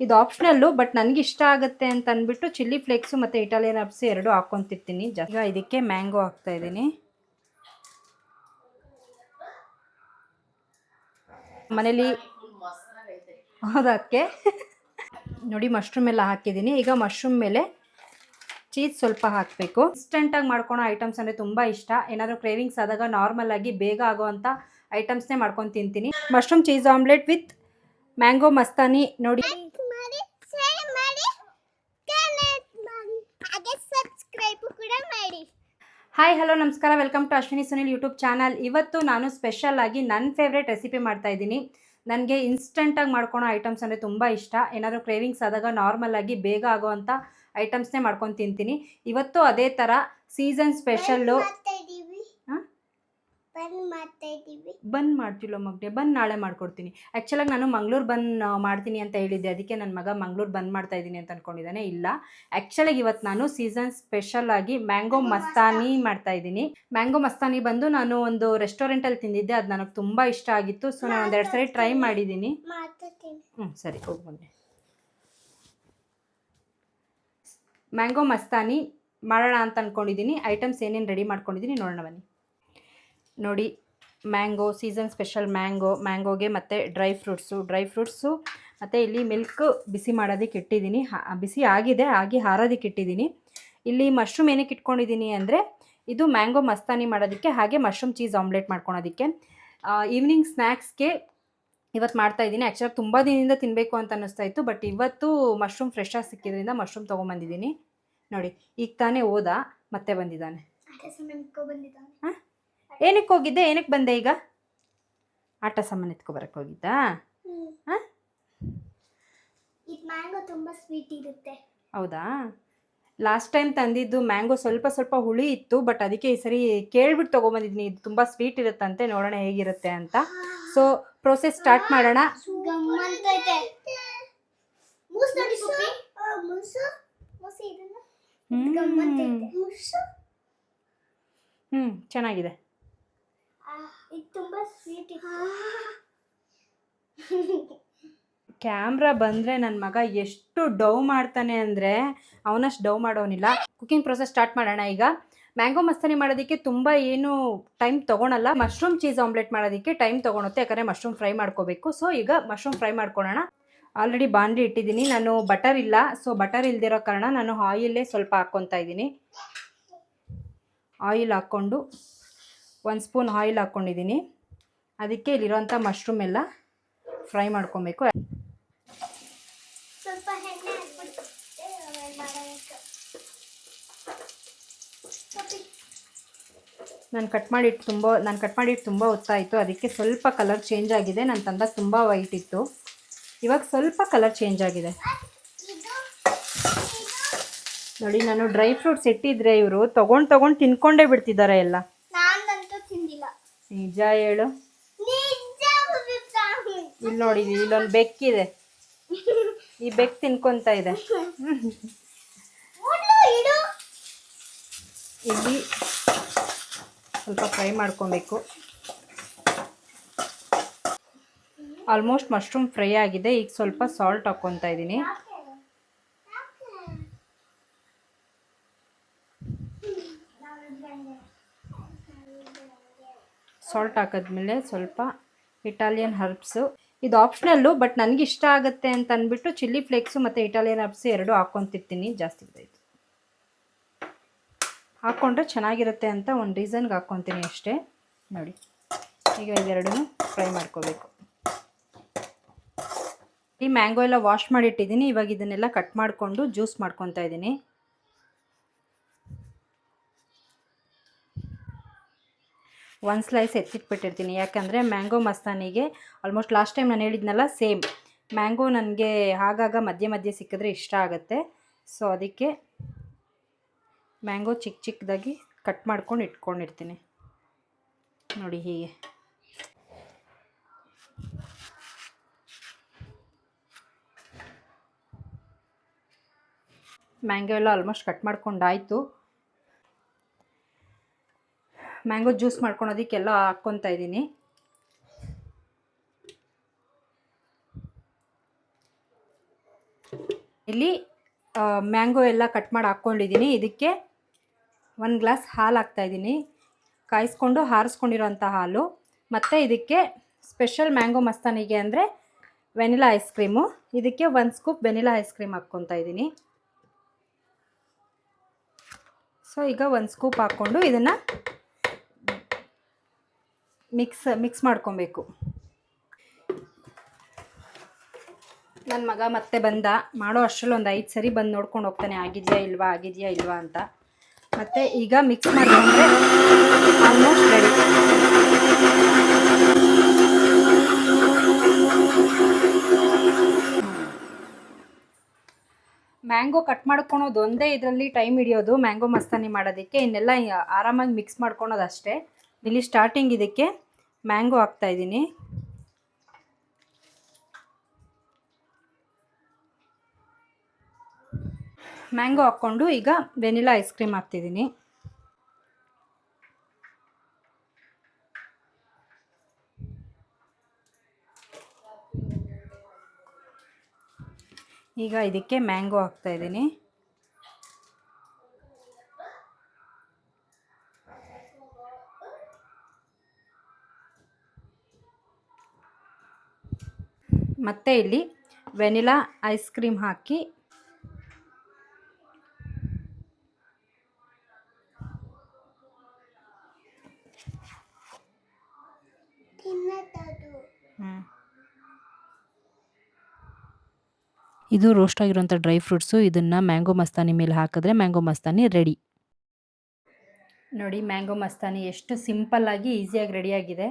ಇದು optional, but ನನಗೆ ಇಷ್ಟ ಆಗುತ್ತೆ ಅಂತ ಅಂದ್ಬಿಟ್ಟು ಚಿಲ್ಲಿ ಫ್ಲೇಕ್ಸು ಮತ್ತು ಇಟಾಲಿಯನ್ ಹರ್ಬ್ಸ್ ಎರಡು ಹಾಕ್ಕೊತಿರ್ತೀನಿ. ಈಗ ಇದಕ್ಕೆ ಮ್ಯಾಂಗೋ ಹಾಕ್ತಾಯಿದ್ದೀನಿ. ಮನೇಲಿ ಹೌದಕ್ಕೆ ನೋಡಿ ಮಶ್ರೂಮ್ ಎಲ್ಲ ಹಾಕಿದ್ದೀನಿ. ಈಗ ಮಶ್ರೂಮ್ ಮೇಲೆ ಚೀಸ್ ಸ್ವಲ್ಪ ಹಾಕಬೇಕು. ಇನ್ಸ್ಟೆಂಟಾಗಿ ಮಾಡ್ಕೊಳೋ ಐಟಮ್ಸ್ ಅಂದರೆ ತುಂಬ ಇಷ್ಟ. ಏನಾದರೂ ಕ್ರೇವಿಂಗ್ಸ್ ಆದಾಗ ನಾರ್ಮಲ್ ಆಗಿ ಬೇಗ ಆಗೋವಂಥ ಐಟಮ್ಸ್ನೇ ಮಾಡ್ಕೊಂಡು ತಿಂತೀನಿ. Mushroom cheese omelette with mango mastani ನೋಡಿ. ಹಾಯ್ ಹಲೋ ನಮಸ್ಕಾರ, welcome to Ashwini Sunil YouTube channel. ಇವತ್ತು ನಾನು ಸ್ಪೆಷಲ್ ಆಗಿ ನನ್ನ ಫೇವ್ರೇಟ್ ರೆಸಿಪಿ ಮಾಡ್ತಾಯಿದ್ದೀನಿ. ನನಗೆ ಇನ್ಸ್ಟೆಂಟಾಗಿ ಮಾಡ್ಕೊಳೋ ಐಟಮ್ಸ್ ಅಂದರೆ ತುಂಬ ಇಷ್ಟ. ಏನಾದರೂ ಕ್ರೇವಿಂಗ್ಸ್ ಆದಾಗ ನಾರ್ಮಲ್ ಆಗಿ ಬೇಗ ಆಗೋವಂಥ ಐಟಮ್ಸ್ನೇ ಮಾಡ್ಕೊಂಡು ತಿಂತೀನಿ. ಇವತ್ತು ಅದೇ ಥರ ಸೀಸನ್ ಸ್ಪೆಷಲ್ಲು. ಬನ್ ಮಾಡ್ತಿಲ್ಲ ಮಗ್ನೆ, ಬನ್ ನಾಳೆ ಮಾಡ್ಕೊಡ್ತೀನಿ. ಆ್ಯಕ್ಚುಲಾಗಿ ನಾನು ಮಂಗ್ಳೂರು ಬನ್ ಮಾಡ್ತೀನಿ ಅಂತ ಹೇಳಿದ್ದೆ, ಅದಕ್ಕೆ ನನ್ನ ಮಗ ಮಂಗ್ಳೂರು ಬನ್ ಮಾಡ್ತಾಯಿದ್ದೀನಿ ಅಂತ ಅಂದ್ಕೊಂಡಿದ್ದಾನೆ. ಇಲ್ಲ, ಆ್ಯಕ್ಚುಲಾಗಿ ಇವತ್ತು ನಾನು ಸೀಸನ್ ಸ್ಪೆಷಲ್ ಆಗಿ ಮ್ಯಾಂಗೋ ಮಸ್ತಾನಿ ಮಾಡ್ತಾಯಿದ್ದೀನಿ. ಮ್ಯಾಂಗೋ ಮಸ್ತಾನಿ ಬಂದು ನಾನು ಒಂದು ರೆಸ್ಟೋರೆಂಟಲ್ಲಿ ತಿಂದಿದ್ದೆ, ಅದು ನನಗೆ ತುಂಬ ಇಷ್ಟ ಆಗಿತ್ತು. ಸೊ ನಾನು ಒಂದೆರಡು ಸರಿ ಟ್ರೈ ಮಾಡಿದ್ದೀನಿ. ಸರಿ ಹೋಗಿ ಬನ್ನಿ. ಮ್ಯಾಂಗೋ ಮಸ್ತಾನಿ ಮಾಡೋಣ ಅಂತ ಅಂದ್ಕೊಂಡಿದ್ದೀನಿ. ಐಟಮ್ಸ್ ಏನೇನು ರೆಡಿ ಮಾಡ್ಕೊಂಡಿದ್ದೀನಿ ನೋಡೋಣ ಬನ್ನಿ. ನೋಡಿ, ಮ್ಯಾಂಗೋ ಸೀಸನ್ ಸ್ಪೆಷಲ್ ಮ್ಯಾಂಗೋಗೆ ಮತ್ತು ಡ್ರೈ ಫ್ರೂಟ್ಸು ಮತ್ತು ಇಲ್ಲಿ ಮಿಲ್ಕ್ ಬಿಸಿ ಮಾಡೋದಕ್ಕೆ ಇಟ್ಟಿದ್ದೀನಿ. ಬಿಸಿ ಆಗಿದೆ, ಹಾರೋದಕ್ಕೆ ಇಟ್ಟಿದ್ದೀನಿ. ಇಲ್ಲಿ ಮಶ್ರೂಮ್ ಏನಕ್ಕೆ ಇಟ್ಕೊಂಡಿದ್ದೀನಿ ಅಂದರೆ ಇದು ಮ್ಯಾಂಗೋ ಮಸ್ತಾನಿ ಮಾಡೋದಕ್ಕೆ, ಹಾಗೆ ಮಶ್ರೂಮ್ ಚೀಸ್ ಆಮ್ಲೆಟ್ ಮಾಡ್ಕೊಳೋದಕ್ಕೆ. ಈವ್ನಿಂಗ್ ಸ್ನ್ಯಾಕ್ಸ್ಗೆ ಇವತ್ತು ಮಾಡ್ತಾಯಿದ್ದೀನಿ. ಆ್ಯಕ್ಚುಲಾಗಿ ತುಂಬ ದಿನದಿಂದ ತಿನ್ನಬೇಕು ಅಂತ ಅನ್ನಿಸ್ತಾ ಇತ್ತು, ಬಟ್ ಇವತ್ತು ಮಶ್ರೂಮ್ ಫ್ರೆಶ್ಶಾಗಿ ಸಿಕ್ಕಿದ್ರಿಂದ ಮಶ್ರೂಮ್ ತೊಗೊಂಬಂದಿದ್ದೀನಿ. ನೋಡಿ, ಈಗ ತಾನೇ ಹೋದ, ಮತ್ತೆ ಬಂದಿದ್ದಾನೆ. ಹಾಂ, ಏನಕ್ಕೆ ಹೋಗಿದ್ದೆ, ಏನಕ್ಕೆ ಬಂದೆ? ಈಗ ಆಟ ಸಾಮಾನು ಎತ್ಕೊಬರಕ್ಕೆ ಹೋಗಿದ್ದಾ? ಹಾಂ, ಮ್ಯಾಂಗೋ ತುಂಬ ಸ್ವೀಟ್ ಇರುತ್ತೆ. ಹೌದಾ? ಲಾಸ್ಟ್ ಟೈಮ್ ತಂದಿದ್ದು ಮ್ಯಾಂಗೋ ಸ್ವಲ್ಪ ಹುಳಿ ಇತ್ತು, ಬಟ್ ಅದಕ್ಕೆ ಈ ಸರಿ ಕೇಳ್ಬಿಟ್ಟು ತೊಗೊಂಬಂದಿದ್ದೀನಿ. ಇದು ತುಂಬ ಸ್ವೀಟ್ ಇರುತ್ತಂತೆ, ನೋಡೋಣ ಹೇಗಿರುತ್ತೆ ಅಂತ. ಸೊ ಪ್ರೋಸೆಸ್ ಸ್ಟಾರ್ಟ್ ಮಾಡೋಣ. ಚೆನ್ನಾಗಿದೆ. ಕ್ಯಾಮ್ರಾ ಬಂದರೆ ನನ್ನ ಮಗ ಎಷ್ಟು ಡವ್ ಮಾಡ್ತಾನೆ ಅಂದರೆ ಅವನಷ್ಟು ಡವ್ ಮಾಡೋನಿಲ್ಲ. ಕುಕಿಂಗ್ ಪ್ರೊಸೆಸ್ ಸ್ಟಾರ್ಟ್ ಮಾಡೋಣ. ಈಗ ಮ್ಯಾಂಗೋ ಮಸ್ತಾನಿ ಮಾಡೋದಕ್ಕೆ ತುಂಬ ಏನು ಟೈಮ್ ತೊಗೊಳಲ್ಲ. ಮಶ್ರೂಮ್ ಚೀಸ್ ಆಮ್ಲೆಟ್ ಮಾಡೋದಕ್ಕೆ ಟೈಮ್ ತೊಗೊಳುತ್ತೆ, ಯಾಕಂದರೆ ಮಶ್ರೂಮ್ ಫ್ರೈ ಮಾಡ್ಕೋಬೇಕು. ಸೊ ಈಗ ಮಶ್ರೂಮ್ ಫ್ರೈ ಮಾಡ್ಕೊಳ್ಳೋಣ. ಆಲ್ರೆಡಿ ಬಾಣಲಿ ಇಟ್ಟಿದ್ದೀನಿ. ನಾನು ಬಟರ್ ಇಲ್ಲ, ಸೊ ಬಟರ್ ಇಲ್ದಿರೋ ಕಾರಣ ನಾನು ಆಯಿಲೇ ಸ್ವಲ್ಪ ಹಾಕ್ಕೊತಾ ಇದ್ದೀನಿ. ಆಯಿಲ್ ಹಾಕ್ಕೊಂಡು 1 ಸ್ಪೂನ್ ಆಯಿಲ್ ಹಾಕ್ಕೊಂಡಿದ್ದೀನಿ. ಅದಕ್ಕೆ ಇಲ್ಲಿರೋಂಥ ಮಶ್ರೂಮ್ ಎಲ್ಲ ಫ್ರೈ ಮಾಡ್ಕೊಬೇಕು. ನಾನು ಕಟ್ ಮಾಡಿಟ್ಟು ತುಂಬ ಹೊತ್ತಾಯಿತು, ಅದಕ್ಕೆ ಸ್ವಲ್ಪ ಕಲರ್ ಚೇಂಜ್ ಆಗಿದೆ. ನಾನು ತಂದಾಗ ತುಂಬ ವೈಟ್ ಇತ್ತು, ಇವಾಗ ಸ್ವಲ್ಪ ಕಲರ್ ಚೇಂಜ್ ಆಗಿದೆ. ನೋಡಿ, ನಾನು ಡ್ರೈ ಫ್ರೂಟ್ಸ್ ಇಟ್ಟಿದ್ರೆ ಇವರು ತೊಗೊಂಡು ತಿನ್ಕೊಂಡೇ ಬಿಡ್ತಿದ್ದಾರೆ ಎಲ್ಲ. ನಿಜ ಹೇಳು. ಇಲ್ಲಿ ನೋಡಿ, ಇಲ್ಲೊಂದು ಬೆಕ್ಕಿದೆ, ಈ ಬೆಕ್ಕು ತಿನ್ಕೊತಾ ಇದೆ. ಇಲ್ಲಿ ಸ್ವಲ್ಪ ಫ್ರೈ ಮಾಡ್ಕೊಬೇಕು. ಆಲ್ಮೋಸ್ಟ್ ಮಶ್ರೂಮ್ ಫ್ರೈ ಆಗಿದೆ. ಈಗ ಸ್ವಲ್ಪ ಸಾಲ್ಟ್ ಹಾಕ್ಕೊತಾ ಇದ್ದೀನಿ. ಸಾಲ್ಟ್ ಹಾಕಿದ್ಮೇಲೆ ಸ್ವಲ್ಪ ಇಟಾಲಿಯನ್ ಹರ್ಬ್ಸು, ಇದು ಆಪ್ಷನಲ್ಲು, ಬಟ್ ನನಗೆ ಇಷ್ಟ ಆಗುತ್ತೆ ಅಂತ ಅಂದ್ಬಿಟ್ಟು ಚಿಲ್ಲಿ ಫ್ಲೇಕ್ಸು ಮತ್ತು ಇಟಾಲಿಯನ್ ಹರ್ಬ್ಸ್ ಎರಡು ಹಾಕ್ಕೊತಿರ್ತೀನಿ. ಜಾಸ್ತಿ ಇದಾಯಿತು, ಹಾಕ್ಕೊಂಡ್ರೆ ಚೆನ್ನಾಗಿರುತ್ತೆ ಅಂತ ಒಂದು ರೀಸನ್ಗೆ ಹಾಕ್ಕೊತೀನಿ ಅಷ್ಟೇ. ನೋಡಿ, ಈಗ ಇದೆರಡೂ ಫ್ರೈ ಮಾಡ್ಕೋಬೇಕು. ಈ ಮ್ಯಾಂಗೋ ಎಲ್ಲ ವಾಶ್ ಮಾಡಿಟ್ಟಿದ್ದೀನಿ. ಇವಾಗ ಇದನ್ನೆಲ್ಲ ಕಟ್ ಮಾಡಿಕೊಂಡು ಜ್ಯೂಸ್ ಮಾಡ್ಕೊತಾ ಇದ್ದೀನಿ. ಒಂದು ಸ್ಲೈಸ್ ಎತ್ತಿಟ್ಬಿಟ್ಟಿರ್ತೀನಿ, ಯಾಕಂದರೆ ಮ್ಯಾಂಗೋ ಮಸ್ತಾನಿಗೆ ಆಲ್ಮೋಸ್ಟ್ ಲಾಸ್ಟ್ ಟೈಮ್ ನಾನು ಹೇಳಿದ್ನಲ್ಲ ಸೇಮ್ ಮ್ಯಾಂಗೋ ನನಗೆ ಆಗಾಗ ಮಧ್ಯೆ ಸಿಕ್ಕಿದ್ರೆ ಇಷ್ಟ ಆಗುತ್ತೆ. ಸೊ ಅದಕ್ಕೆ ಮ್ಯಾಂಗೋ ಚಿಕ್ಕದಾಗಿ ಕಟ್ ಮಾಡ್ಕೊಂಡು ಇಟ್ಕೊಂಡಿರ್ತೀನಿ. ನೋಡಿ, ಹೀಗೆ ಮ್ಯಾಂಗೋ ಎಲ್ಲ ಆಲ್ಮೋಸ್ಟ್ ಕಟ್ ಮಾಡ್ಕೊಂಡಾಯಿತು. ಮ್ಯಾಂಗೋ ಜ್ಯೂಸ್ ಮಾಡ್ಕೊಳೋದಕ್ಕೆಲ್ಲ ಹಾಕ್ಕೊತಾ ಇದ್ದೀನಿ. ಇಲ್ಲಿ ಮ್ಯಾಂಗೋ ಎಲ್ಲ ಕಟ್ ಮಾಡಿ ಹಾಕ್ಕೊಂಡಿದ್ದೀನಿ. ಇದಕ್ಕೆ 1 ಗ್ಲಾಸ್ ಹಾಲು ಹಾಕ್ತಾಯಿದ್ದೀನಿ, ಕಾಯಿಸ್ಕೊಂಡು ಆರಿಸ್ಕೊಂಡಿರೋಂಥ ಹಾಲು. ಮತ್ತು ಇದಕ್ಕೆ ಸ್ಪೆಷಲ್ ಮ್ಯಾಂಗೋ ಮಸ್ತಾನಿಗೆ ಅಂದರೆ ವೆನಿಲಾ ಐಸ್ ಕ್ರೀಮು. ಇದಕ್ಕೆ 1 ಸ್ಕೂಪ್ ವೆನಿಲಾ ಐಸ್ ಕ್ರೀಮ್ ಹಾಕ್ಕೊತಾ ಇದ್ದೀನಿ. ಸೊ ಈಗ 1 ಸ್ಕೂಪ್ ಹಾಕ್ಕೊಂಡು ಇದನ್ನು ಮಿಕ್ಸ್ ಮಾಡ್ಕೊಬೇಕು. ನನ್ನ ಮಗ ಮತ್ತೆ ಬಂದ, ಮಾಡೋ ಅಷ್ಟರಲ್ಲಿ ಒಂದು 5 ಸರಿ ಬಂದು ನೋಡ್ಕೊಂಡು ಹೋಗ್ತಾನೆ ಆಗಿದೆಯಾ ಇಲ್ವಾ ಅಂತ. ಮತ್ತು ಈಗ ಮಿಕ್ಸ್ ಮಾಡಿಕೊಂಡ್ರೆ ಆಲ್ಮೋಸ್ಟ್ ರೆಡಿ. ಮ್ಯಾಂಗೋ ಕಟ್ ಮಾಡ್ಕೊಳೋದು ಒಂದೇ ಇದರಲ್ಲಿ ಟೈಮ್ ಹಿಡಿಯೋದು ಮ್ಯಾಂಗೋ ಮಸ್ತಾನಿ ಮಾಡೋದಕ್ಕೆ. ಇನ್ನೆಲ್ಲ ಆರಾಮಾಗಿ ಮಿಕ್ಸ್ ಮಾಡ್ಕೊಳೋದು ಅಷ್ಟೇ. ಇಲ್ಲಿ ಸ್ಟಾರ್ಟಿಂಗ್ ಇದಕ್ಕೆ ಮ್ಯಾಂಗೋ ಹಾಕ್ತಾಯಿದ್ದೀನಿ. ಮ್ಯಾಂಗೋ ಹಾಕ್ಕೊಂಡು ಈಗ ವೆನಿಲಾ ಐಸ್ ಕ್ರೀಮ್ ಹಾಕ್ತಿದ್ದೀನಿ. ಈಗ ಇದಕ್ಕೆ ಮ್ಯಾಂಗೋ ಹಾಕ್ತಾಯಿದ್ದೀನಿ. ಮತ್ತು ಇಲ್ಲಿ ವೆನಿಲಾ ಐಸ್ ಕ್ರೀಮ್ ಹಾಕಿ ಇದು ರೋಸ್ಟ್ ಆಗಿರೋಂಥ ಡ್ರೈ ಫ್ರೂಟ್ಸು. ಇದನ್ನು ಮ್ಯಾಂಗೋ ಮಸ್ತಾನಿ ಮೇಲೆ ಹಾಕಿದ್ರೆ ಮ್ಯಾಂಗೋ ಮಸ್ತಾನಿ ರೆಡಿ. ನೋಡಿ ಮ್ಯಾಂಗೋ ಮಸ್ತಾನಿ ಎಷ್ಟು ಸಿಂಪಲ್ಲಾಗಿ ಈಸಿಯಾಗಿ ರೆಡಿಯಾಗಿದೆ.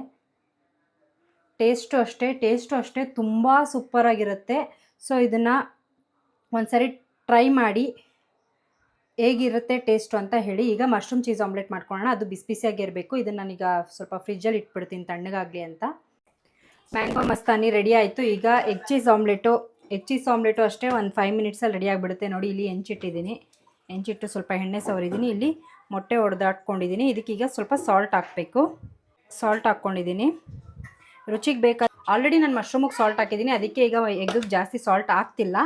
ಟೇಸ್ಟು ಅಷ್ಟೇ ತುಂಬ ಸೂಪರಾಗಿರುತ್ತೆ. ಸೊ ಇದನ್ನು ಒಂದ್ಸರಿ ಟ್ರೈ ಮಾಡಿ ಹೇಗಿರುತ್ತೆ ಟೇಸ್ಟು ಅಂತ ಹೇಳಿ. ಈಗ ಮಶ್ರೂಮ್ ಚೀಸ್ ಆಮ್ಲೆಟ್ ಮಾಡ್ಕೊಳ್ಳೋಣ. ಅದು ಬಿಸಿ ಬಿಸಿಯಾಗಿರಬೇಕು. ಇದನ್ನು ನಾನೀಗ ಸ್ವಲ್ಪ ಫ್ರಿಜ್ಜಲ್ಲಿ ಇಟ್ಬಿಡ್ತೀನಿ ತಣ್ಣಗಾಗಲಿ ಅಂತ. ಮ್ಯಾಂಗೋ ಮಸ್ತಾನಿ ರೆಡಿ ಆಯಿತು. ಈಗ ಎಗ್ ಚೀಸ್ ಆಮ್ಲೆಟು ಅಷ್ಟೇ ಒಂದು 5 ಮಿನಿಟ್ಸಲ್ಲಿ ರೆಡಿ ಆಗಿಬಿಡುತ್ತೆ. ನೋಡಿ ಇಲ್ಲಿ ಹೆಂಚಿಟ್ಟು ಸ್ವಲ್ಪ ಎಣ್ಣೆ ಸವರಿದ್ದೀನಿ. ಇಲ್ಲಿ ಮೊಟ್ಟೆ ಹೊಡೆದಾಟ್ಕೊಂಡಿದ್ದೀನಿ. ಇದಕ್ಕೀಗ ಸ್ವಲ್ಪ ಸಾಲ್ಟ್ ಹಾಕಬೇಕು. ಸಾಲ್ಟ್ ಹಾಕ್ಕೊಂಡಿದ್ದೀನಿ. ರುಚಿಗೆ ಬೇಕಾದ ಆಲ್ರೆಡಿ ನಾನು ಮಶ್ರೂಮಿಗೆ ಸಾಲ್ಟ್ ಹಾಕಿದ್ದೀನಿ, ಅದಕ್ಕೆ ಈಗ ಎಗ್ಗಿಗೆ ಜಾಸ್ತಿ ಸಾಲ್ಟ್ ಹಾಕ್ತಿಲ್ಲ.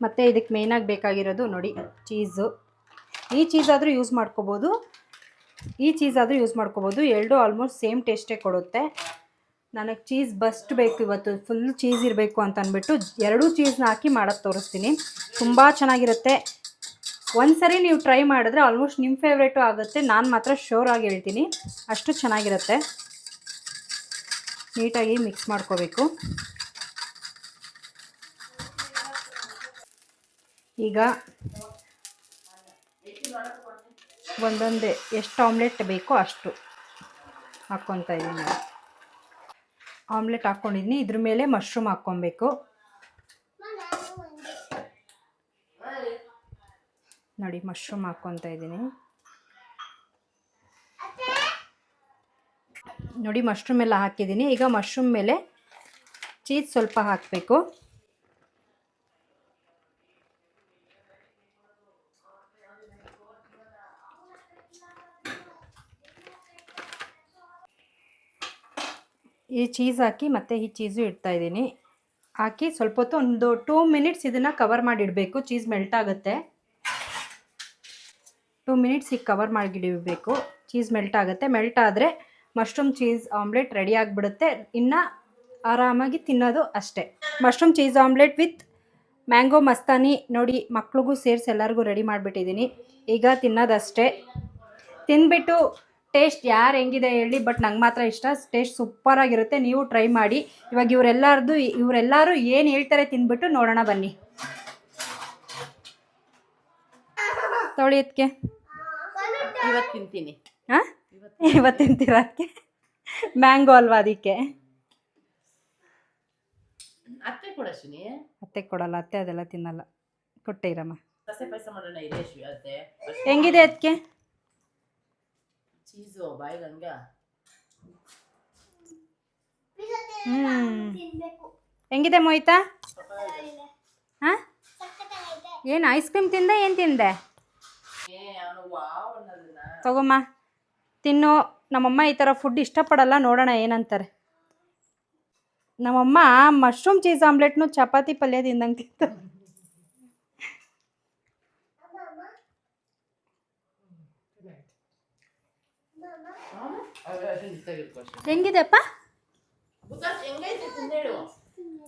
ಮತ್ತು ಇದಕ್ಕೆ ಮೇಯ್ನಾಗಿ ಬೇಕಾಗಿರೋದು ನೋಡಿ ಚೀಸು. ಈ ಚೀಸಾದರೂ ಯೂಸ್ ಮಾಡ್ಕೋಬೋದು. ಎರಡೂ ಆಲ್ಮೋಸ್ಟ್ ಸೇಮ್ ಟೇಸ್ಟೇ ಕೊಡುತ್ತೆ. ನನಗೆ ಚೀಸ್ ಬಸ್ಟ್ ಬೇಕು ಇವತ್ತು, ಫುಲ್ ಚೀಸ್ ಇರಬೇಕು ಅಂತ ಅಂದ್ಬಿಟ್ಟು 2 ಚೀಸ್ನ ಹಾಕಿ ಮಾಡೋದು ತೋರಿಸ್ತೀನಿ. ತುಂಬ ಚೆನ್ನಾಗಿರುತ್ತೆ. ಒಂದ್ಸರಿ ನೀವು ಟ್ರೈ ಮಾಡಿದ್ರೆ ಆಲ್ಮೋಸ್ಟ್ ನಿಮ್ಮ ಫೇವ್ರೇಟು ಆಗುತ್ತೆ. ನಾನು ಮಾತ್ರ ಶೋರ್ ಆಗಿ ಹೇಳ್ತೀನಿ, ಅಷ್ಟು ಚೆನ್ನಾಗಿರುತ್ತೆ. ನೀಟಾಗಿ ಮಿಕ್ಸ್ ಮಾಡ್ಕೋಬೇಕು. ಈಗ ಒಂದೊಂದೇ ಎಷ್ಟು ಆಮ್ಲೆಟ್ ಬೇಕೋ ಅಷ್ಟು ಹಾಕ್ಕೊತಾ ಇದ್ದೀನಿ. ಆಮ್ಲೆಟ್ ಹಾಕ್ಕೊಂಡಿದ್ದೀನಿ. ಇದ್ರ ಮೇಲೆ ಮಶ್ರೂಮ್ ಹಾಕ್ಕೊಬೇಕು. ನೋಡಿ ಮಶ್ರೂಮ್ ಹಾಕ್ಕೊತಾ ಇದ್ದೀನಿ. ನೋಡಿ ಮಶ್ರೂಮ್ ಎಲ್ಲ ಹಾಕಿದ್ದೀನಿ. ಈಗ ಮಶ್ರೂಮ್ ಮೇಲೆ ಚೀಸ್ ಸ್ವಲ್ಪ ಹಾಕಬೇಕು. ಈ ಚೀಸ್ ಹಾಕಿ ಮತ್ತು ಈ ಚೀಸು ಇಡ್ತಾಯಿದ್ದೀನಿ. ಹಾಕಿ ಸ್ವಲ್ಪ ಹೊತ್ತು ಒಂದು 2 ಮಿನಿಟ್ಸ್ ಇದನ್ನು ಕವರ್ ಮಾಡಿಡಬೇಕು. ಚೀಸ್ ಮೆಲ್ಟ್ ಆಗುತ್ತೆ. 2 ಮಿನಿಟ್ಸ್ ಈಗ ಕವರ್ ಮಾಡಿಡಬೇಕು. ಚೀಸ್ ಮೆಲ್ಟ್ ಆಗುತ್ತೆ. ಮೆಲ್ಟ್ ಆದರೆ ಮಶ್ರೂಮ್ ಚೀಸ್ ಆಮ್ಲೆಟ್ ರೆಡಿ ಆಗಿಬಿಡುತ್ತೆ. ಇನ್ನು ಆರಾಮಾಗಿ ತಿನ್ನೋದು ಅಷ್ಟೇ. Mushroom cheese omelette with mango mastani ನೋಡಿ ಮಕ್ಳಿಗೂ ಸೇರಿಸಿ ಎಲ್ಲರಿಗೂ ರೆಡಿ ಮಾಡಿಬಿಟ್ಟಿದ್ದೀನಿ. ಈಗ ತಿನ್ನೋದಷ್ಟೇ. ತಿಂದ್ಬಿಟ್ಟು ಟೇಸ್ಟ್ ಯಾರು ಹೆಂಗಿದೆ ಹೇಳಿ, ಬಟ್ ನಂಗೆ ಮಾತ್ರ ಇಷ್ಟ. ಟೇಸ್ಟ್ ಸೂಪರಾಗಿರುತ್ತೆ. ನೀವು ಟ್ರೈ ಮಾಡಿ. ಇವಾಗ ಇವರೆಲ್ಲರೂ ಏನು ಹೇಳ್ತಾರೆ ತಿಂದ್ಬಿಟ್ಟು ನೋಡೋಣ ಬನ್ನಿ. ತೊಳಿ ಅದಕ್ಕೆ ಇವತ್ತು ತಿಂತೀನಿ. ಹಾಂ ಇವತ್ತು ತಿಂತೀರಾ? ಅದಕ್ಕೆ ಮ್ಯಾಂಗೋ ಅಲ್ವಾ ಅದಕ್ಕೆ. ಅತ್ತೆ ಕೊಡ ಅಶ್ವಿನಿ. ಅತ್ತೆ ಕೊಡಲ್ಲ, ಅತ್ತೆ ಅದೆಲ್ಲ ತಿನ್ನಲ್ಲ. ಕೊಟ್ಟೆ ಇರಮ್ಮ. ಸಸೆ ಪಾಯಸ ಮಾಡೋಣ ಇದೆ ಅಶ್ವಿ. ಅತ್ತೆ ಹೆಂಗಿದೆ ಅದಕ್ಕೆ ಚೀಸು ಬಾಯಿಗೆ ಹಂಗ. ಹೆಂಗಿದೆ ಮೋಹಿತಾ? ಹಾಂ ಏನು ಐಸ್ ಕ್ರೀಮ್ ತಿಂದೆ? ಏನು ತಿಂದೆ? ತಗೊಮ್ಮ ತಿನ್ನು. ನಮ್ಮಮ್ಮ ಈ ಥರ ಫುಡ್ ಇಷ್ಟಪಡಲ್ಲ. ನೋಡೋಣ ಏನಂತಾರೆ. ನಮ್ಮಮ್ಮ ಮಶ್ರೂಮ್ ಚೀಸ್ ಆಮ್ಲೆಟ್ನು ಚಪಾತಿ ಪಲ್ಯ ತಿಂದಂಗೆ ತಿಂತ. ಹೆಂಗಿದೆಪ್ಪ?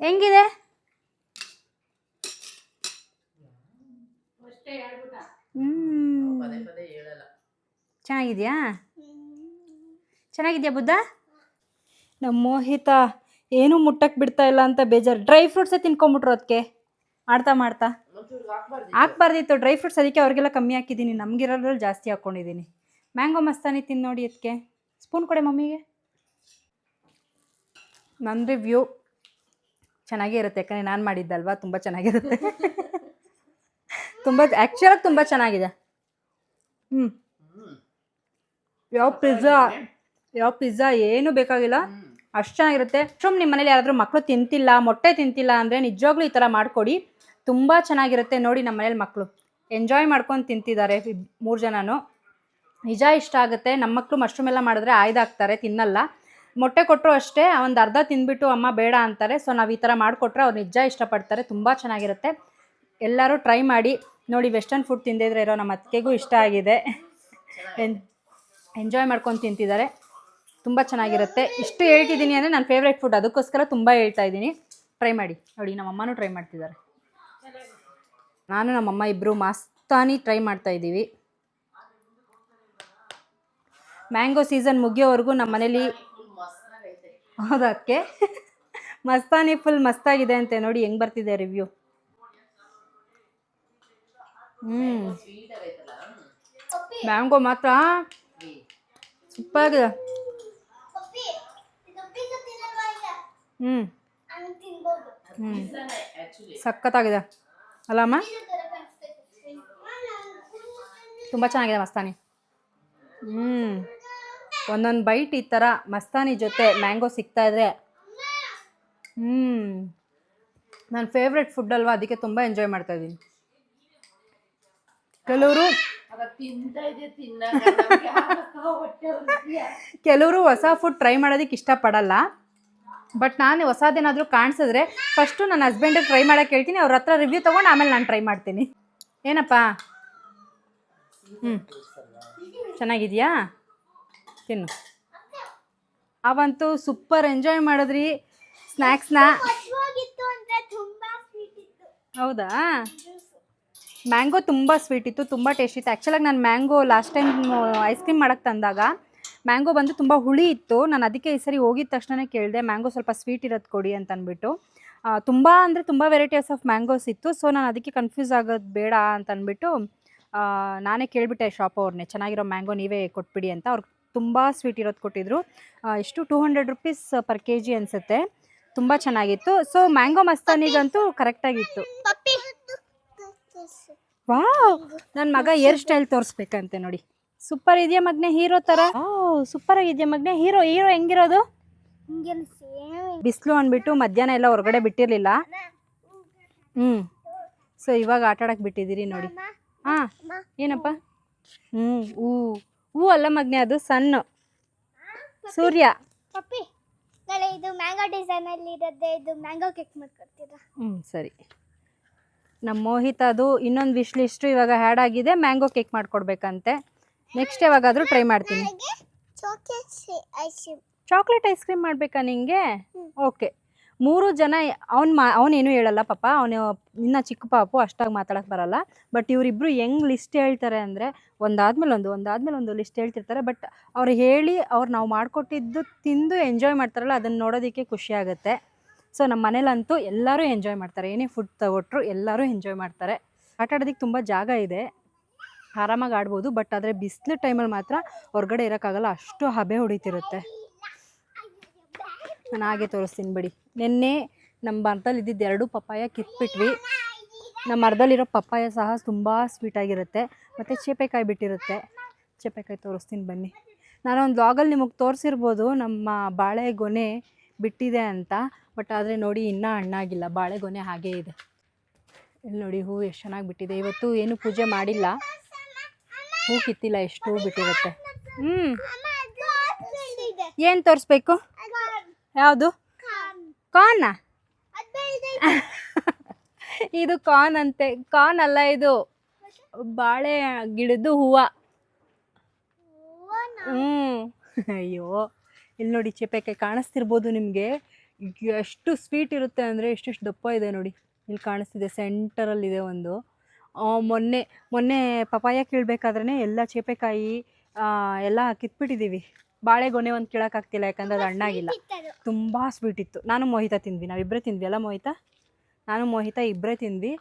ಹೆಂಗಿದೆ? ಚೆನ್ನಾಗಿದ್ಯಾ? ಚೆನ್ನಾಗಿದ್ಯಾ ಬುದ್ಧ? ನಮ್ಮ ಮೋಹಿತ ಏನೂ ಮುಟ್ಟಕ್ಕೆ ಬಿಡ್ತಾ ಇಲ್ಲ ಅಂತ ಬೇಜಾರು. ಡ್ರೈ ಫ್ರೂಟ್ಸೇ ತಿನ್ಕೊಂಬಿಟ್ರು ಅದಕ್ಕೆ ಮಾಡ್ತಾ ಮಾಡ್ತಾ. ಹಾಕ್ಬಾರ್ದಿತ್ತು ಡ್ರೈ ಫ್ರೂಟ್ಸ್, ಅದಕ್ಕೆ ಅವ್ರಿಗೆಲ್ಲ ಕಮ್ಮಿ ಹಾಕಿದ್ದೀನಿ, ನಮಗಿರೋದ್ರಲ್ಲಿ ಜಾಸ್ತಿ ಹಾಕ್ಕೊಂಡಿದ್ದೀನಿ. ಮ್ಯಾಂಗೋ ಮಸ್ತಾನಿ ತಿಂದು ನೋಡಿ ಅದಕ್ಕೆ. ಸ್ಪೂನ್ ಕೊಡೆ ಮಮ್ಮಿಗೆ. ನನ್ನ ರಿವ್ಯೂ ಚೆನ್ನಾಗೇ ಇರುತ್ತೆ, ಯಾಕಂದರೆ ನಾನು ಮಾಡಿದ್ದಲ್ವಾ, ತುಂಬ ಚೆನ್ನಾಗಿರುತ್ತೆ. ತುಂಬ ಆ್ಯಕ್ಚುಲಾಗಿ ತುಂಬ ಚೆನ್ನಾಗಿದೆ. ಯಾವ ಪಿಜ್ಜಾ ಏನೂ ಬೇಕಾಗಿಲ್ಲ, ಅಷ್ಟು ಚೆನ್ನಾಗಿರುತ್ತೆ. ನಿಮ್ಮ ಮನೇಲಿ ಯಾರಾದರೂ ಮಕ್ಕಳು ತಿಂತಿಲ್ಲ, ಮೊಟ್ಟೆ ತಿಂತಿಲ್ಲ ಅಂದರೆ ನಿಜವಾಗ್ಲೂ ಈ ಥರ ಮಾಡಿಕೊಡಿ, ತುಂಬ ಚೆನ್ನಾಗಿರುತ್ತೆ. ನೋಡಿ ನಮ್ಮ ಮನೇಲಿ ಮಕ್ಕಳು ಎಂಜಾಯ್ ಮಾಡ್ಕೊಂಡು ತಿಂತಿದ್ದಾರೆ, 3 ಜನನೂ. ನಿಜ ಇಷ್ಟ ಆಗುತ್ತೆ. ನಮ್ಮ ಮಕ್ಕಳು ಮಶ್ರೂಮ್ ಎಲ್ಲ ಮಾಡಿದ್ರೆ ಆಯ್ದಾಗ್ತಾರೆ, ತಿನ್ನಲ್ಲ. ಮೊಟ್ಟೆ ಕೊಟ್ಟರು ಅಷ್ಟೇ, ಒಂದು ಅರ್ಧ ತಿಂದ್ಬಿಟ್ಟು ಅಮ್ಮ ಬೇಡ ಅಂತಾರೆ. ಸೊ ನಾವು ಈ ಥರ ಮಾಡಿಕೊಟ್ರೆ ಅವ್ರು ನಿಜ ಇಷ್ಟಪಡ್ತಾರೆ, ತುಂಬ ಚೆನ್ನಾಗಿರುತ್ತೆ. ಎಲ್ಲರೂ ಟ್ರೈ ಮಾಡಿ ನೋಡಿ. ವೆಸ್ಟರ್ನ್ ಫುಡ್ ತಿಂದಿದ್ರೆ ಇರೋ ನಮ್ಮ ಅತ್ತಿಗೆಗೂ ಇಷ್ಟ ಆಗಿದೆ, ಎಂಜಾಯ್ ಮಾಡ್ಕೊಂಡು ತಿಂತಿದ್ದಾರೆ, ತುಂಬ ಚೆನ್ನಾಗಿರುತ್ತೆ. ಇಷ್ಟು ಹೇಳ್ತಿದ್ದೀನಿ ಅಂದರೆ ನನ್ನ ಫೇವ್ರೇಟ್ ಫುಡ್, ಅದಕ್ಕೋಸ್ಕರ ತುಂಬ ಹೇಳ್ತಾ ಇದ್ದೀನಿ. ಟ್ರೈ ಮಾಡಿ ನೋಡಿ. ನಮ್ಮಮ್ಮನೂ ಟ್ರೈ ಮಾಡ್ತಿದ್ದಾರೆ, ನಾನು ನಮ್ಮಮ್ಮ ಇಬ್ಬರು ಮಸ್ತಾನಿ ಟ್ರೈ ಮಾಡ್ತಾ ಇದ್ದೀವಿ. ಮ್ಯಾಂಗೋ ಸೀಸನ್ ಮುಗಿಯೋವರೆಗೂ ನಮ್ಮ ಮನೇಲಿ ಹೌದಕ್ಕೆ ಮಸ್ತಾನಿ ಫುಲ್ ಮಸ್ತಾಗಿದೆ ಅಂತೆ. ನೋಡಿ ಹೆಂಗೆ ಬರ್ತಿದೆ ರಿವ್ಯೂ. ಮ್ಯಾಂಗೋ ಮಾತ್ರ ಸೂಪರ್ ಆಗಿದೆ. ಸಖತ್ತಾಗಿದೆ ಅಲ್ಲಮ್ಮ, ತುಂಬ ಚೆನ್ನಾಗಿದೆ ಮಸ್ತಾನಿ. ಒಂದೊಂದು ಬೈಟ್ ಈ ಥರ ಮಸ್ತಾನಿ ಜೊತೆ ಮ್ಯಾಂಗೋ ಸಿಗ್ತಾ ಇದ್ರೆ ನನ್ನ ಫೇವ್ರೆಟ್ ಫುಡ್ ಅಲ್ವಾ, ಅದಕ್ಕೆ ತುಂಬ ಎಂಜಾಯ್ ಮಾಡ್ತಾ ಇದ್ದೀನಿ. ಕೆಲವರು ಹೊಸ ಫುಡ್ ಟ್ರೈ ಮಾಡೋದಕ್ಕೆ ಇಷ್ಟಪಡಲ್ಲ, ಬಟ್ ನಾನು ಹೊಸದೇನಾದರೂ ಕಾಣಿಸಿದ್ರೆ ಫಸ್ಟು ನನ್ನ ಹಸ್ಬೆಂಡಿಗೆ ಟ್ರೈ ಮಾಡೋಕ್ಕೆ ಹೇಳ್ತೀನಿ, ಅವ್ರ ಹತ್ರ ರಿವ್ಯೂ ತೊಗೊಂಡು ಆಮೇಲೆ ನಾನು ಟ್ರೈ ಮಾಡ್ತೀನಿ. ಏನಪ್ಪ? ಚೆನ್ನಾಗಿದೆಯಾ? ತಿನ್ನು. ಅವಂತೂ ಸೂಪರ್ ಎಂಜಾಯ್ ಮಾಡಿದ್ರಿ ಸ್ನ್ಯಾಕ್ಸ್ನ. ಹೌದಾ? ಮ್ಯಾಂಗೋ ತುಂಬ ಸ್ವೀಟ್ ಇತ್ತು, ತುಂಬ ಟೇಸ್ಟ್ ಇತ್ತು. ಆ್ಯಕ್ಚುಲಾಗಿ ನಾನು mango last time ice cream ಮಾಡೋಕ್ಕೆ ತಂದಾಗ ಮ್ಯಾಂಗೋ ಬಂದು ತುಂಬ ಹುಳಿ ಇತ್ತು. ನಾನು ಅದಕ್ಕೆ ಈ ಸರಿ ಹೋಗಿದ ತಕ್ಷಣ ಕೇಳಿದೆ ಮ್ಯಾಂಗೋ ಸ್ವಲ್ಪ ಸ್ವೀಟ್ ಇರೋದು ಕೊಡಿ ಅಂತ ಅಂದ್ಬಿಟ್ಟು. ತುಂಬ ಅಂದರೆ ತುಂಬ ವೆರೈಟೀಸ್ ಆಫ್ ಮ್ಯಾಂಗೋಸ್ ಇತ್ತು. ಸೊ ನಾನು ಅದಕ್ಕೆ ಕನ್ಫ್ಯೂಸ್ ಆಗೋದು ಬೇಡ ಅಂತ ಅಂದ್ಬಿಟ್ಟು ನಾನೇ ಕೇಳಿಬಿಟ್ಟೆ ಶಾಪ್ ಅವ್ರನ್ನೇ, ಚೆನ್ನಾಗಿರೋ ಮ್ಯಾಂಗೋ ನೀವೇ ಕೊಟ್ಬಿಡಿ ಅಂತ. ಅವ್ರಿಗೆ ತುಂಬ ಸ್ವೀಟ್ ಇರೋದು ಕೊಟ್ಟಿದ್ರು. ಎಷ್ಟು 200 ರೂಪೀಸ್ ಪರ್ kg ಅನಿಸುತ್ತೆ. ತುಂಬ ಚೆನ್ನಾಗಿತ್ತು. ಸೊ ಮ್ಯಾಂಗೋ ಮಸ್ತಾನಿಗಂತೂ ಕರೆಕ್ಟಾಗಿತ್ತು. ವಾವ್, ನನ್ನ ಮಗ ಹೇರ್ ಸ್ಟೈಲ್ ತೋರಿಸ್ಬೇಕಂತೆ ನೋಡಿ. ಸೂಪರ್ ಇದೆಯಾ ಮಗನೇ, ಹೀರೋ ಥರ? ಸೂಪರ್ ಆಗಿದೆಯಾ ಮಗನೇ? ಹೀರೋ ಹೆಂಗಿರೋದು? ಬಿಸಿಲು ಅಂದ್ಬಿಟ್ಟು ಮಧ್ಯಾಹ್ನ ಎಲ್ಲ ಹೊರಗಡೆ ಬಿಟ್ಟಿರಲಿಲ್ಲ. ಸೊ ಇವಾಗ ಆಟ ಆಡಕ್ಕೆ ಬಿಟ್ಟಿದ್ದೀರಿ ನೋಡಿ. ಹಾಂ, ಏನಪ್ಪ? ಹೂ ಅಲ್ಲ ಮಗನೇ, ಅದು ಸಣ್ಣ ಸೂರ್ಯ. ಇದು ಮ್ಯಾಂಗೋ ಡಿಸೈನ್ ಅಲ್ಲಿ ಇರುತ್ತೆ, ಇದು ಮ್ಯಾಂಗೋ ಕೇಕ್ ಮಾಡ್ಕೊಡ್ತೀರಾ? ಸರಿ. ನಮ್ಮ ಮೋಹಿತ್ ಅದು ಇನ್ನೊಂದು ವಿಶ್ ಲಿಸ್ಟು ಇವಾಗ ಹ್ಯಾಡ್ ಆಗಿದೆ, ಮ್ಯಾಂಗೋ ಕೇಕ್ ಮಾಡಿಕೊಡ್ಬೇಕಂತೆ. ನೆಕ್ಸ್ಟ್ ಯಾವಾಗಾದರೂ ಟ್ರೈ ಮಾಡ್ತೀನಿ. ಚಾಕ್ಲೇಟ್ ಐಸ್ ಕ್ರೀಮ್ ಮಾಡಬೇಕಾ ನಿಂಗೆ? ಓಕೆ. 3 ಜನ. ಅವನೇನು ಹೇಳಲ್ಲ ಪಾಪ, ಅವನು ಇನ್ನು ಚಿಕ್ಕ ಪಾಪು, ಅಷ್ಟಾಗಿ ಮಾತಾಡೋಕ್ಕೆ ಬರಲ್ಲ. ಬಟ್ ಇವರಿಬ್ಬರು ಹೆಂಗೆ ಲಿಸ್ಟ್ ಹೇಳ್ತಾರೆ ಅಂದರೆ ಒಂದಾದ್ಮೇಲೆ ಒಂದು ಲಿಸ್ಟ್ ಹೇಳ್ತಿರ್ತಾರೆ. ಬಟ್ ಅವ್ರು ಹೇಳಿ ನಾವು ಮಾಡಿಕೊಟ್ಟಿದ್ದು ತಿಂದು ಎಂಜಾಯ್ ಮಾಡ್ತಾರಲ್ಲ, ಅದನ್ನು ನೋಡೋದಕ್ಕೆ ಖುಷಿ ಆಗುತ್ತೆ. ಸೊ ನಮ್ಮ ಮನೇಲಂತೂ ಎಲ್ಲರೂ ಎಂಜಾಯ್ ಮಾಡ್ತಾರೆ, ಏನೇ ಫುಡ್ ತಗೊಟ್ರು ಎಲ್ಲರೂ ಎಂಜಾಯ್ ಮಾಡ್ತಾರೆ. ಆಟ ಆಡೋದಕ್ಕೆ ತುಂಬ ಜಾಗ ಇದೆ, ಆರಾಮಾಗಿ ಆಡ್ಬೋದು. ಬಟ್ ಆದರೆ ಬಿಸಿಲು ಟೈಮಲ್ಲಿ ಮಾತ್ರ ಹೊರಗಡೆ ಇರೋಕ್ಕಾಗಲ್ಲ, ಅಷ್ಟು ಹಬೆ ಹೊಡಿತಿರುತ್ತೆ. ನಾನು ಹಾಗೆ ತೋರಿಸ್ತೀನಿ ಬಿಡಿ. ನಿನ್ನೆ ನಮ್ಮ ಮರದಲ್ಲಿ ಇದ್ದಿದ್ದು 2 ಪಪ್ಪಾಯ ಕಿತ್ಬಿಟ್ವಿ. ನಮ್ಮ ಮರದಲ್ಲಿರೋ ಪಪ್ಪಾಯ ಸಹ ತುಂಬ ಸ್ವೀಟಾಗಿರುತ್ತೆ, ಮತ್ತು ಚೇಪೆಕಾಯಿ ಬಿಟ್ಟಿರುತ್ತೆ. ಚೇಪೆಕಾಯಿ ತೋರಿಸ್ತೀನಿ ಬನ್ನಿ. ನಾನೊಂದು ವ್ಲಾಗಲ್ಲಿ ನಿಮಗೆ ತೋರಿಸಿರ್ಬೋದು ನಮ್ಮ ಬಾಳೆಗೊನೆ ಬಿಟ್ಟಿದೆ ಅಂತ. ಬಟ್ ಆದರೆ ನೋಡಿ ಇನ್ನೂ ಹಣ್ಣಾಗಿಲ್ಲ, ಬಾಳೆಗೊನೆ ಹಾಗೇ ಇದೆ. ಇಲ್ಲಿ ನೋಡಿ ಹೂವು ಎಷ್ಟು ಚೆನ್ನಾಗಿ ಬಿಟ್ಟಿದೆ. ಇವತ್ತು ಏನು ಪೂಜೆ ಮಾಡಿಲ್ಲ, ಹೂ ಕಿತ್ತಿಲ್ಲ, ಎಷ್ಟು ಹೂ ಬಿಟ್ಟಿರುತ್ತೆ. ಏನು ತೋರಿಸ್ಬೇಕು? ಯಾವುದು? ಕಾರ್ನ ಅದ್ ಬೆಳ್ದೈತೆ. ಇದು ಕಾರ್ನ್ ಅಂತೆ. ಕಾರ್ನ್ ಅಲ್ಲ, ಇದು ಬಾಳೆ ಗಿಡದ್ದು ಹೂವು. ಅಯ್ಯೋ, ಇಲ್ಲಿ ನೋಡಿ ಚೇಪೆಕಾಯಿ ಕಾಣಿಸ್ತಿರ್ಬೋದು ನಿಮಗೆ. ಎಷ್ಟು ಸ್ವೀಟ್ ಇರುತ್ತೆ ಅಂದರೆ ಎಷ್ಟೆಷ್ಟು ದಪ್ಪ ಇದೆ ನೋಡಿ. ಇಲ್ಲಿ ಕಾಣಿಸ್ತಿದೆ, ಸೆಂಟರಲ್ಲಿದೆ ಒಂದು. ಮೊನ್ನೆ ಪಪಾಯ ಕೀಳ್ಬೇಕಾದ್ರೆ ಎಲ್ಲ ಚೇಪೆಕಾಯಿ ಎಲ್ಲ ಕಿತ್ಬಿಟ್ಟಿದ್ದೀವಿ. ಬಾಳೆಗೊನೆ ಒಂದು ಕೀಳೋಕ್ಕಾಗ್ತಿಲ್ಲ, ಯಾಕಂದರೆ ಅದು ಹಣ್ಣಾಗಿಲ್ಲ. ಇತ್ತದು. ತುಂಬ ಸ್ವೀಟ್ ಇತ್ತು. ನಾನು ಮೋಹಿತ ತಿಂದ್ವಿ, ನಾವಿಬ್ಬರೇ ತಿಂದ್ವಿ ಅಲ್ಲ ಮೋಹಿತ? ನಾನು ಮೋಹಿತ ಇಬ್ಬರೇ ತಿಂದ್ವಿ.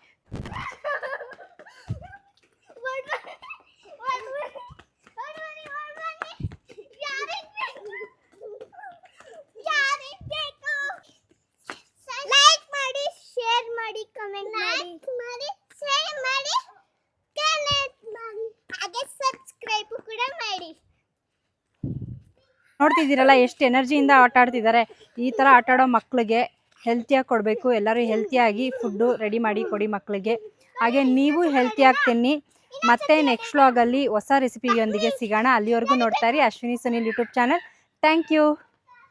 ಲೈಕ್ ಮಾಡಿ, ಶೇರ್ ಮಾಡಿ, ಕಮೆಂಟ್ ಮಾಡಿ, ಶೇರ್ ಮಾಡಿ, ಕಮೆಂಟ್ ಮಾಡಿ, ಹಾಗೆ ಸಬ್ಸ್ಕ್ರೈಬ್ ಕೂಡ ಮಾಡಿ. ನೋಡ್ತಿದ್ದೀರಲ್ಲ ಎಷ್ಟು ಎನರ್ಜಿಯಿಂದ ಆಟ ಆಡ್ತಿದ್ದಾರೆ. ಈ ಥರ ಆಟ ಆಡೋ ಮಕ್ಕಳಿಗೆ ಹೆಲ್ತಿಯಾಗಿ ಕೊಡಬೇಕು. ಎಲ್ಲರೂ ಹೆಲ್ತಿಯಾಗಿ ಫುಡ್ಡು ರೆಡಿ ಮಾಡಿ ಕೊಡಿ ಮಕ್ಕಳಿಗೆ. ಹಾಗೆ ನೀವು ಹೆಲ್ತಿಯಾಗಿ ತಿನ್ನಿ. ಮತ್ತೆ ನೆಕ್ಸ್ಟ್ ವ್ಲಾಗಲ್ಲಿ ಹೊಸ ರೆಸಿಪಿಯೊಂದಿಗೆ ಸಿಗೋಣ. ಅಲ್ಲಿವರೆಗೂ ನೋಡ್ತಾ ಇರಿ Ashwini Sunil YouTube channel. Thank you.